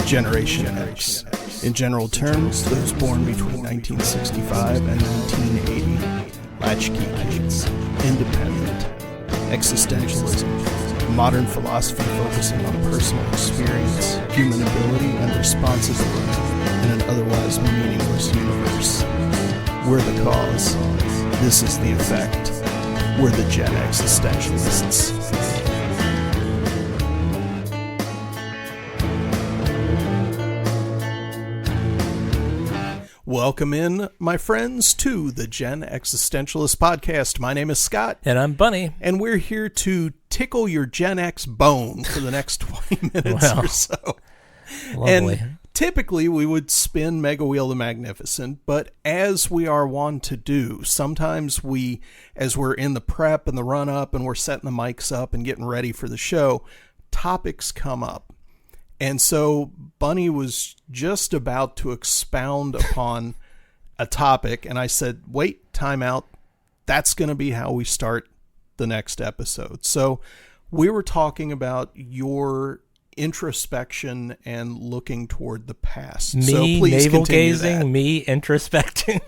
Generation X. In general terms, those born between 1965 and 1980. Latchkey kids. Independent. Existentialism. Modern philosophy focusing on personal experience, human ability, and responsibility in an otherwise meaningless universe. We're the cause. This is the effect. We're the Gen Existentialists. Welcome in, my friends, to the Gen Existentialist podcast. My name is Scott. And I'm Bunny. And we're here to tickle your Gen X bone for the next 20 minutes or so. Lovely. And typically we would spin Mega Wheel the Magnificent, but as we are wont to do, sometimes we, as we're in the prep and the run-up and we're setting the mics up and getting ready for the show, topics come up. And so Bunny was just about to expound upon a topic, and I said, wait, time out. That's going to be how we start the next episode. So we were talking about your introspection and looking toward the past. Me so please navel-gazing, me introspecting,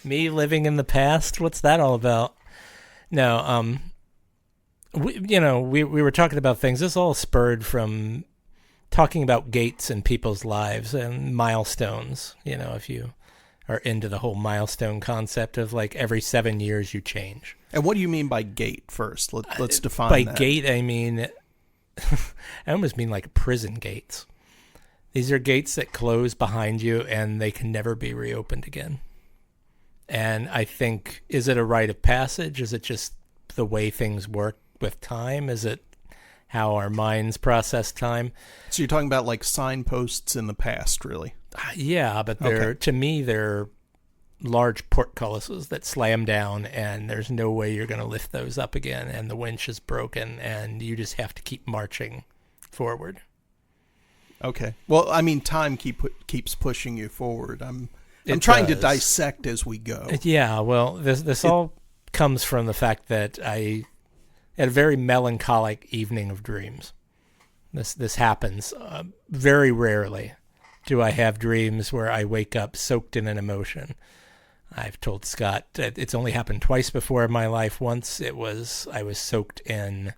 me living in the past. What's that all about? No, we were talking about things. This all spurred from talking about gates in people's lives and milestones. You know, if you are into the whole milestone concept of like every 7 years you change. And what do you mean by gate first? Let's define by that. By gate, I mean, I almost mean like prison gates. These are gates that close behind you and they can never be reopened again. And I think, is it a rite of passage? Is it just the way things work with time? Is it how our minds process time? So you're talking about like signposts in the past, really? Yeah, but to me, they're large portcullises that slam down, and there's no way you're going to lift those up again, and the winch is broken, and you just have to keep marching forward. Okay. Well, I mean, time keeps pushing you forward. I'm trying to dissect as we go. Yeah, well, this all comes from the fact that I had a very melancholic evening of dreams. This happens very rarely. Do I have dreams where I wake up soaked in an emotion? I've told Scott it's only happened twice before in my life. Once I was soaked in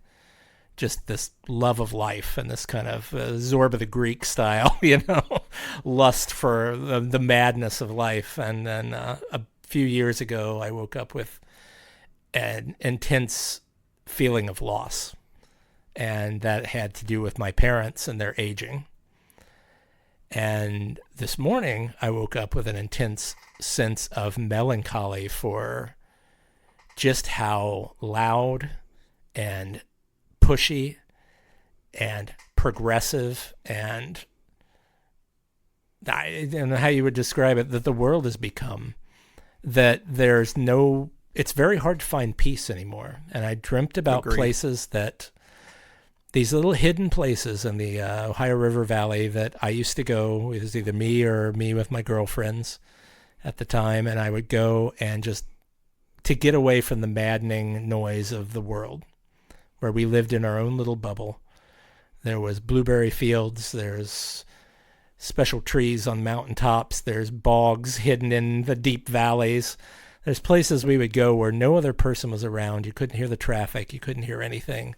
just this love of life and this kind of Zorba the Greek style, lust for the madness of life. And then a few years ago, I woke up with an intense feeling of loss, and that had to do with my parents and their aging. And this morning I woke up with an intense sense of melancholy for just how loud and pushy and progressive and I don't know how you would describe it, that the world has become, that it's very hard to find peace anymore. And I dreamt about places these little hidden places in the Ohio River Valley that I used to go. It was either me or me with my girlfriends at the time. And I would go and just to get away from the maddening noise of the world, where we lived in our own little bubble. There was blueberry fields. There's special trees on mountaintops. There's bogs hidden in the deep valleys. There's places we would go where no other person was around. You couldn't hear the traffic. You couldn't hear anything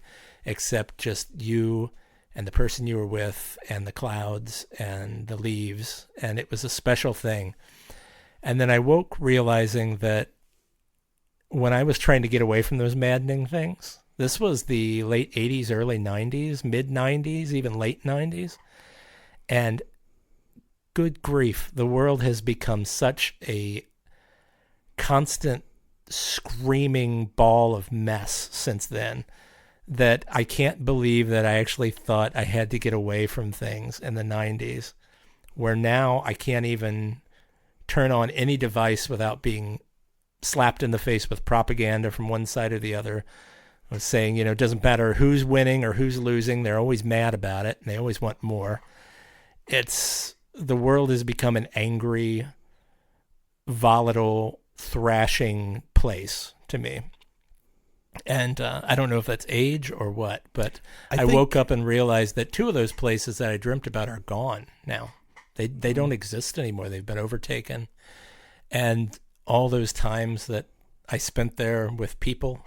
except just you and the person you were with and the clouds and the leaves. And it was a special thing. And then I woke realizing that when I was trying to get away from those maddening things, this was the late 80s, early 90s, mid 90s, even late 90s. And good grief, the world has become such a constant screaming ball of mess since then that I can't believe that I actually thought I had to get away from things in the 90s, where now I can't even turn on any device without being slapped in the face with propaganda from one side or the other. I was saying, it doesn't matter who's winning or who's losing. They're always mad about it, and they always want more. The world has become an angry, volatile, thrashing place to me. And I don't know if that's age or what, but I woke up and realized that 2 of those places that I dreamt about are gone now. They don't exist anymore. They've been overtaken. And all those times that I spent there with people,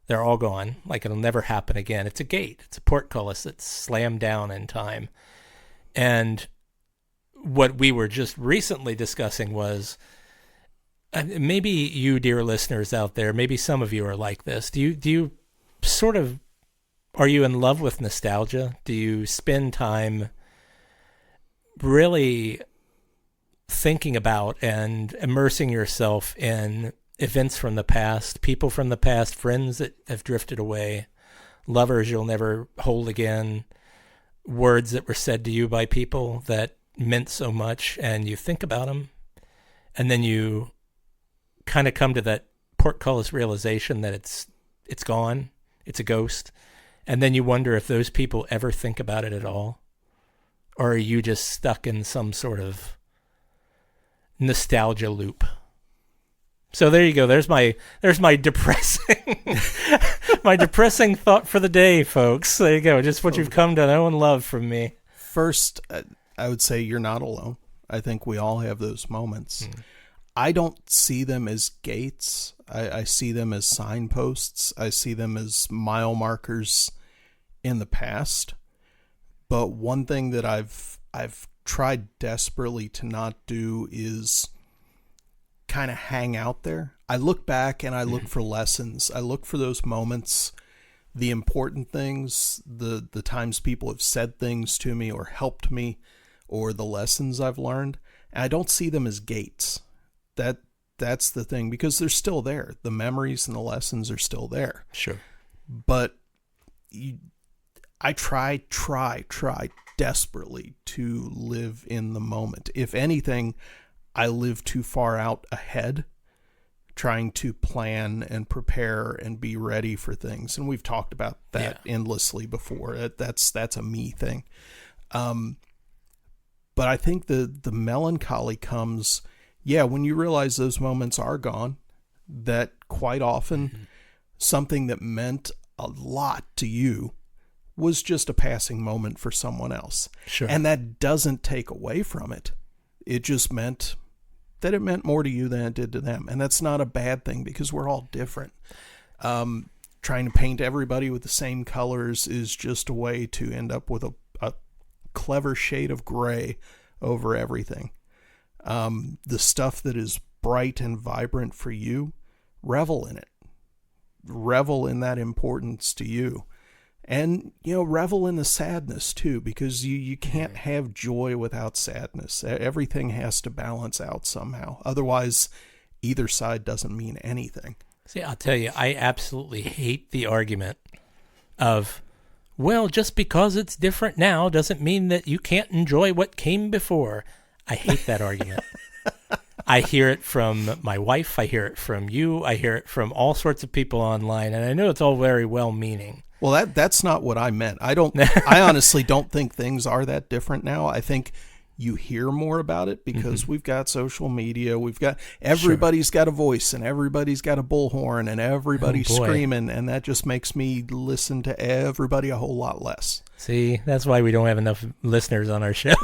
they're all gone. Like, it'll never happen again. It's a gate. It's a portcullis that's slammed down in time. And what we were just recently discussing was, maybe you, dear listeners out there, maybe some of you are like this. Do you sort of, are you in love with nostalgia? Do you spend time really thinking about and immersing yourself in events from the past, people from the past, friends that have drifted away, lovers you'll never hold again, words that were said to you by people that meant so much, and you think about them, and then you kind of come to that portcullis realization that it's gone, it's a ghost, and then you wonder if those people ever think about it at all, or are you just stuck in some sort of nostalgia loop? So there you go. There's my depressing my depressing thought for the day, folks. There you go. Just what you've come to know and love from me. First, I would say you're not alone. I think we all have those moments. I don't see them as gates. I see them as signposts. I see them as mile markers in the past. But one thing that I've tried desperately to not do is kind of hang out there. I look back and I look for lessons. I look for those moments, the important things, the times people have said things to me or helped me, or the lessons I've learned. And I don't see them as gates. That's the thing, because they're still there. The memories and the lessons are still there. Sure. But I try desperately to live in the moment. If anything, I live too far out ahead, trying to plan and prepare and be ready for things. And we've talked about that endlessly before. That's a me thing. But I think the melancholy comes, when you realize those moments are gone, that quite often something that meant a lot to you was just a passing moment for someone else. Sure. And that doesn't take away from it. It just meant that it meant more to you than it did to them. And that's not a bad thing, because we're all different. Trying to paint everybody with the same colors is just a way to end up with a clever shade of gray over everything. The stuff that is bright and vibrant for you, revel in it. Revel in that importance to you. And, revel in the sadness too, because you can't have joy without sadness. Everything has to balance out somehow. Otherwise, either side doesn't mean anything. See, I'll tell you, I absolutely hate the argument of, well, just because it's different now doesn't mean that you can't enjoy what came before. I hate that argument. I hear it from my wife. I hear it from you. I hear it from all sorts of people online. And I know it's all very well-meaning. Well, that's not what I meant. I honestly don't think things are that different now. I think you hear more about it because we've got social media. We've got, everybody's got a voice, and everybody's got a bullhorn, and everybody's screaming. And that just makes me listen to everybody a whole lot less. See, that's why we don't have enough listeners on our show.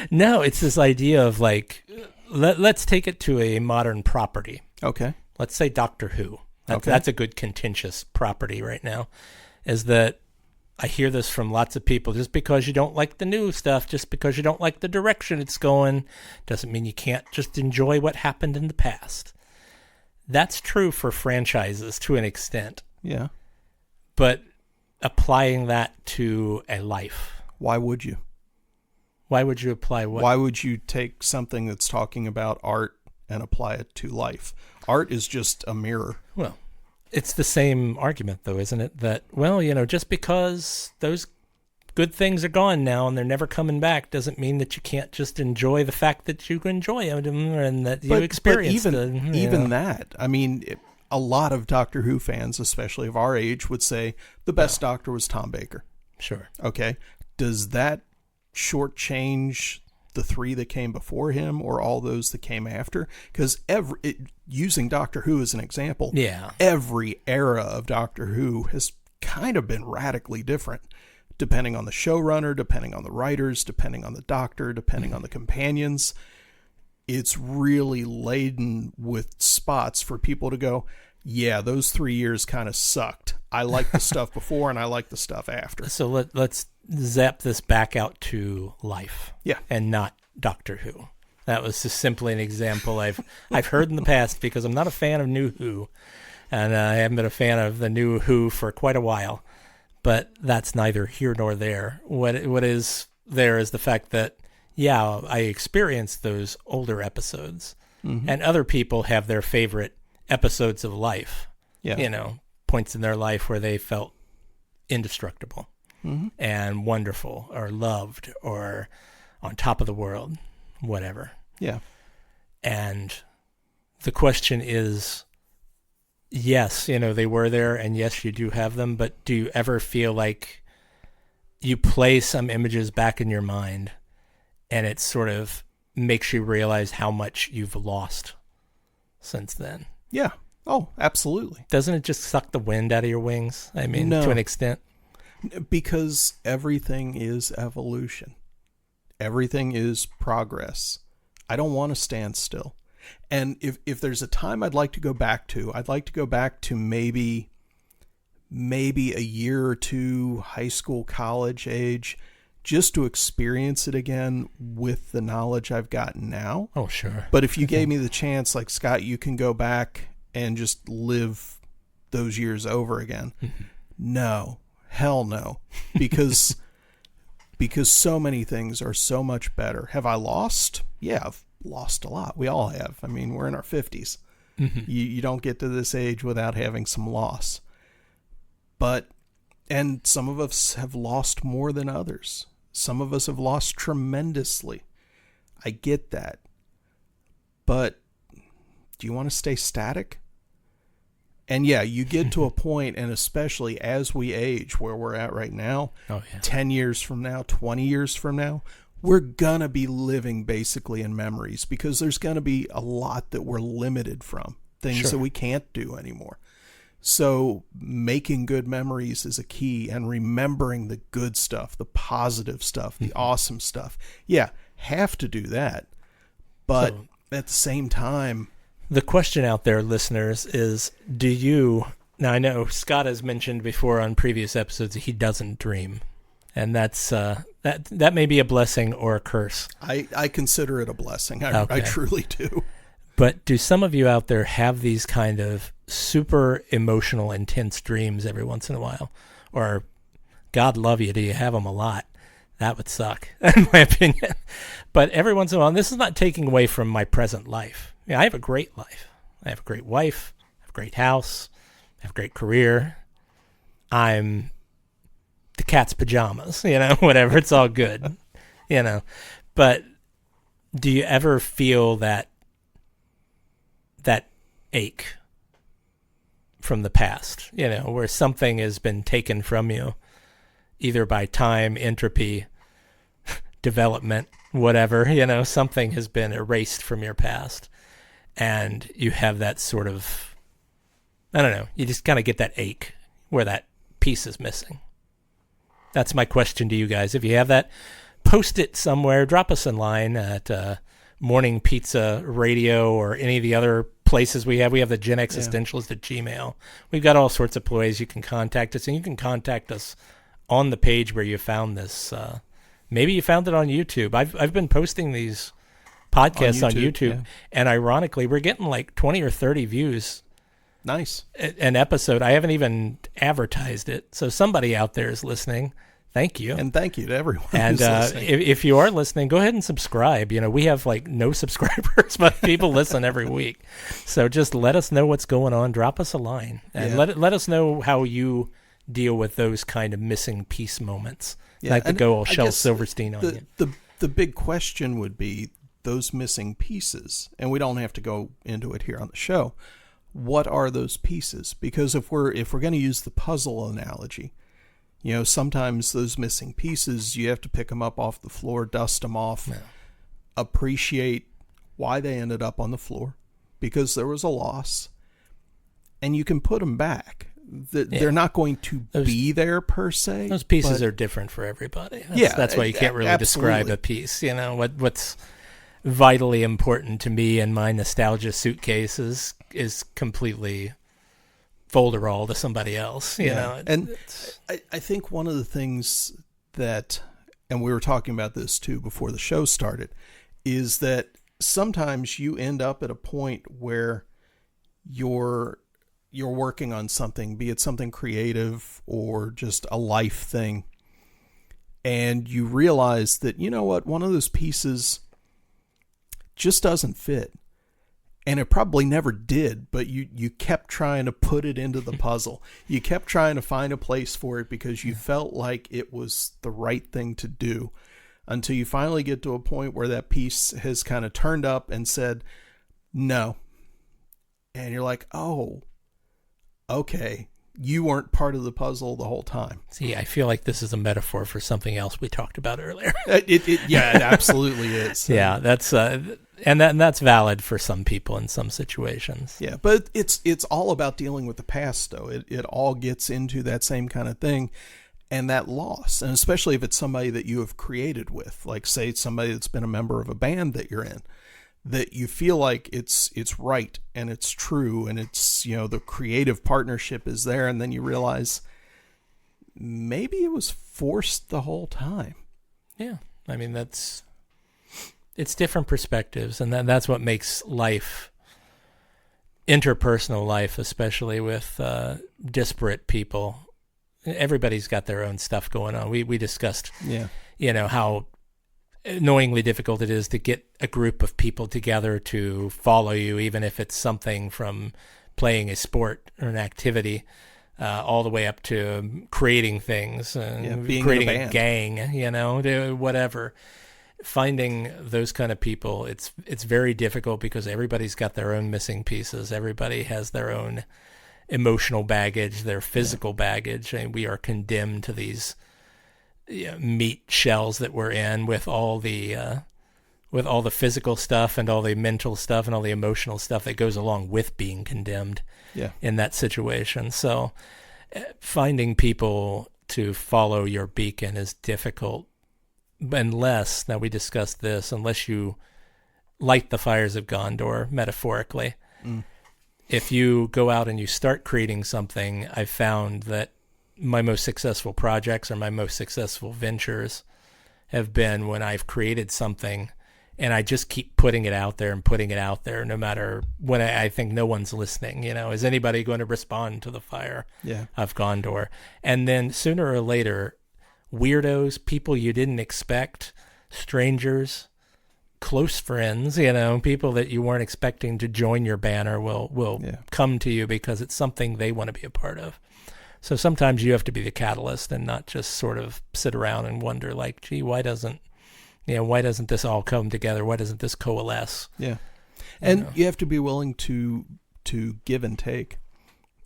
No, it's this idea of like, let's take it to a modern property. Okay. Let's say Doctor Who. That's a good contentious property right now, is that I hear this from lots of people. Just because you don't like the new stuff, just because you don't like the direction it's going, doesn't mean you can't just enjoy what happened in the past. That's true for franchises to an extent. Yeah. But applying that to a life. Why would you? Why would you apply what? Why would you take something that's talking about art and apply it to life? Art is just a mirror. Well, it's the same argument, though, isn't it? That, well, just because those good things are gone now and they're never coming back doesn't mean that you can't just enjoy the fact that you enjoy them and that you experience them. Even that. I mean, a lot of Doctor Who fans, especially of our age, would say the best Doctor was Tom Baker. Sure. Okay. Does that shortchange the 3 that came before him or all those that came after. Because using Doctor Who as an example, every era of Doctor Who has kind of been radically different, depending on the showrunner, depending on the writers, depending on the Doctor, depending on the companions. It's really laden with spots for people to go, yeah, those 3 years kind of sucked. I like the stuff before and I like the stuff after. So let's zap this back out to life. Yeah. And not Doctor Who. That was just simply an example I've heard in the past, because I'm not a fan of New Who, and I haven't been a fan of the New Who for quite a while. But that's neither here nor there. What is there is the fact that, yeah, I experienced those older episodes, and other people have their favorite episodes of life. Yeah. You know, points in their life where they felt indestructible and wonderful or loved or on top of the world, whatever. Yeah. And the question is, yes, you know, they were there, and yes, you do have them, but do you ever feel like you play some images back in your mind and it sort of makes you realize how much you've lost since then? Yeah. Oh, absolutely. Doesn't it just suck the wind out of your wings? I mean, to an extent. Because everything is evolution. Everything is progress. I don't want to stand still. And if there's a time I'd like to go back to, I'd like to go back to maybe a year or two, high school, college age, just to experience it again with the knowledge I've gotten now. Oh, sure. But if you gave me the chance, like, Scott, you can go back and just live those years over again. No, hell no. Because so many things are so much better. Have I lost? Yeah, I've lost a lot. We all have. I mean, we're in our 50s. You don't get to this age without having some loss. And some of us have lost more than others. Some of us have lost tremendously. I get that. But do you want to stay static? And yeah, you get to a point, and especially as we age, where we're at right now, 10 years from now, 20 years from now, we're going to be living basically in memories, because there's going to be a lot that we're limited from, things that we can't do anymore. So making good memories is a key, and remembering the good stuff, the positive stuff, the awesome stuff. Yeah, have to do that. But at the same time, the question out there, listeners, is do you... Now, I know Scott has mentioned before on previous episodes that he doesn't dream. And that's that may be a blessing or a curse. I consider it a blessing. I truly do. But do some of you out there have these kind of super emotional, intense dreams every once in a while? Or, God love you, do you have them a lot? That would suck, in my opinion. But every once in a while, and this is not taking away from my present life. Yeah, I have a great life. I have a great wife. I have a great house. I have a great career. I'm the cat's pajamas, whatever. It's all good, But do you ever feel that ache from the past, where something has been taken from you, either by time, entropy, development, whatever, something has been erased from your past, and you have that sort of, I don't know, you just kind of get that ache where that piece is missing. That's my question to you guys. If you have that, post it somewhere, drop us in line at Morning Pizza Radio or any of the other places we have. We have the Gen Existentialist at Gmail. We've got all sorts of ways you can contact us, and you can contact us on the page where you found this. Maybe you found it on YouTube. I've been posting these podcasts on YouTube, and ironically, we're getting like 20 or 30 views. Nice. An episode. I haven't even advertised it, so somebody out there is listening. Thank you. And thank you to everyone and who's listening. If you are listening, go ahead and subscribe. We have like no subscribers, but people listen every week. So just let us know what's going on. Drop us a line. And let us know how you deal with those kind of missing piece moments. Yeah. Like to go all Shel Silverstein on you. The big question would be those missing pieces. And we don't have to go into it here on the show. What are those pieces? Because if we're going to use the puzzle analogy, sometimes those missing pieces, you have to pick them up off the floor, dust them off, appreciate why they ended up on the floor, because there was a loss, and you can put them back. They're not going to be there per se. Those pieces are different for everybody. That's why you can't really describe a piece. You know, what's vitally important to me in my nostalgia suitcase is completely folderol to somebody else. You know, and I think one of the things that, and we were talking about this too before the show started, is that sometimes you end up at a point where you're working on something, be it something creative or just a life thing, and you realize that, you know what, one of those pieces just doesn't fit. And it probably never did, but you kept trying to put it into the puzzle. You kept trying to find a place for it because you felt like it was the right thing to do, until you finally get to a point where that piece has kind of turned up and said, no. And you're like, oh, okay, you weren't part of the puzzle the whole time. See, I feel like this is a metaphor for something else we talked about earlier. It absolutely is. Yeah, that's and that's valid for some people in some situations. Yeah, but it's all about dealing with the past, though. It all gets into that same kind of thing, and that loss, and especially if it's somebody that you have created with, like say somebody that's been a member of a band that you're in, that you feel like it's right and it's true and it's, you know, the creative partnership is there, and then you realize maybe it was forced the whole time. Yeah, I mean it's different perspectives, and that's what makes life, interpersonal life, especially with disparate people. Everybody's got their own stuff going on. We discussed, you know, how annoyingly difficult it is to get a group of people together to follow you, even if it's something from playing a sport or an activity, all the way up to creating things, creating a gang, you know, whatever. Finding those kind of people, it's very difficult because everybody's got their own missing pieces. Everybody has their own emotional baggage, their physical baggage, and we are condemned to these meat shells that we're in with all the physical stuff and all the mental stuff and all the emotional stuff that goes along with being condemned in that situation. So finding people to follow your beacon is difficult, unless, now we discussed this, unless you light the fires of Gondor, metaphorically. If you go out and you start creating something, I've found that my most successful projects or my most successful ventures have been when I've created something and I just keep putting it out there and putting it out there, no matter when I think no one's listening. You know, is anybody going to respond to the fire of Gondor? And then sooner or later, weirdos, people you didn't expect, strangers, close friends, you know, people that you weren't expecting to join your banner will come to you because it's something they want to be a part of. So sometimes you have to be the catalyst and not just sort of sit around and wonder, like, gee, why doesn't this all come together? Why doesn't this coalesce? Yeah. And you have to be willing to give and take.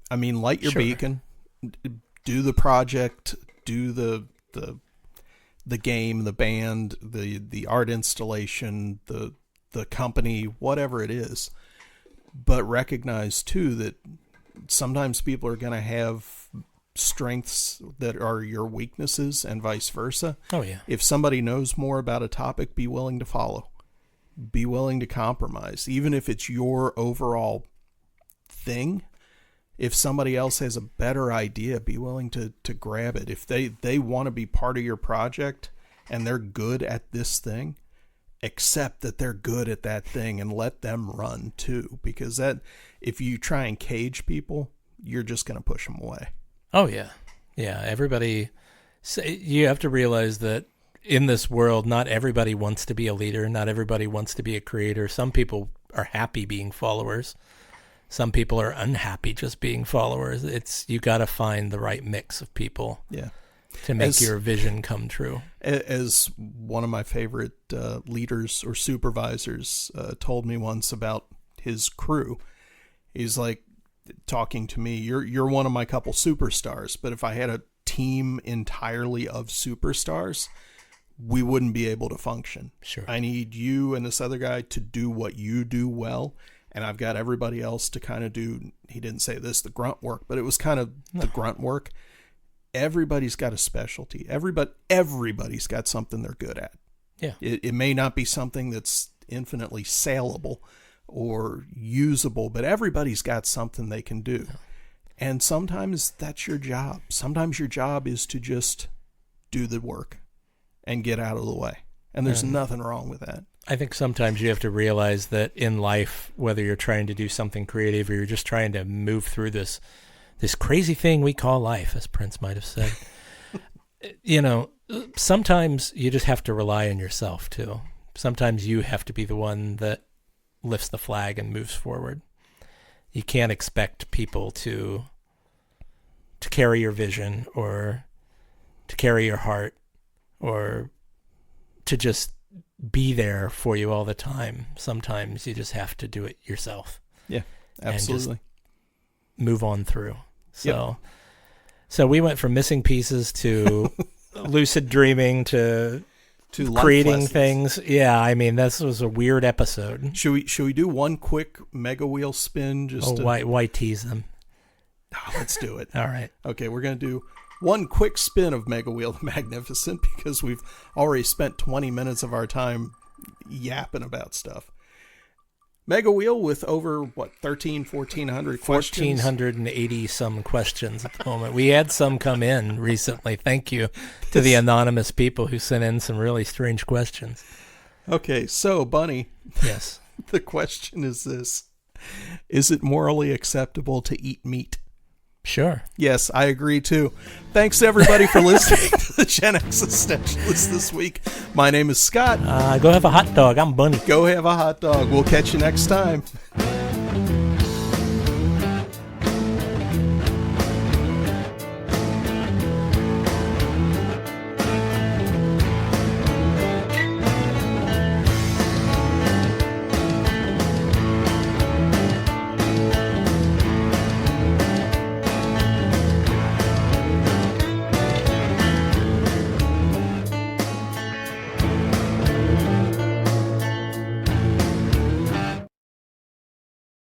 I mean, light your beacon, do the project, do the game, the band, the art installation, the company, whatever it is. But recognize too that sometimes people are going to have strengths that are your weaknesses and vice versa. Oh yeah. If somebody knows more about a topic, be willing to follow. Be willing to compromise, even if it's your overall thing. If somebody else has a better idea, be willing to grab it. If they want to be part of your project and they're good at this thing, accept that they're good at that thing and let them run too. Because that, if you try and cage people, you're just going to push them away. Oh yeah. Yeah. Everybody, you have to realize that in this world, not everybody wants to be a leader. Not everybody wants to be a creator. Some people are happy being followers. Some people are unhappy just being followers. You got to find the right mix of people to make your vision come true. As one of my favorite leaders or supervisors told me once about his crew, he's like, talking to me, you're one of my couple superstars, but if I had a team entirely of superstars, we wouldn't be able to function. Sure. I need you and this other guy to do what you do well, and I've got everybody else to kind of do, he didn't say this, the grunt work, but it was kind of the grunt work. Everybody's got a specialty. Everybody's got something they're good at. Yeah. It may not be something that's infinitely saleable or usable, but everybody's got something they can do. And sometimes that's your job. Sometimes your job is to just do the work and get out of the way. And there's nothing wrong with that. I think sometimes you have to realize that in life, whether you're trying to do something creative or you're just trying to move through this crazy thing we call life, as Prince might have said, sometimes you just have to rely on yourself too. Sometimes you have to be the one that lifts the flag and moves forward. You can't expect people to carry your vision or to carry your heart or to just be there for you all the time. Sometimes you just have to do it yourself. Yeah, absolutely. Move on through. So we went from missing pieces to lucid dreaming to creating things. Yeah, I mean, this was a weird episode. Should we do one quick mega wheel spin? Why tease them? Oh, let's do it. All right. Okay, we're going to do one quick spin of Mega Wheel the Magnificent because we've already spent 20 minutes of our time yapping about stuff. Mega Wheel with over, 1,400 questions? 1,480 some questions at the moment. We had some come in recently. Thank you to the anonymous people who sent in some really strange questions. Okay, so, Bunny. Yes. The question is this. Is it morally acceptable to eat meat? Sure. Yes, I agree too. Thanks everybody for listening to the Gen X Existentialist this week. My name is Scott. Go have a hot dog. I'm Bunny. Go have a hot dog. We'll catch you next time.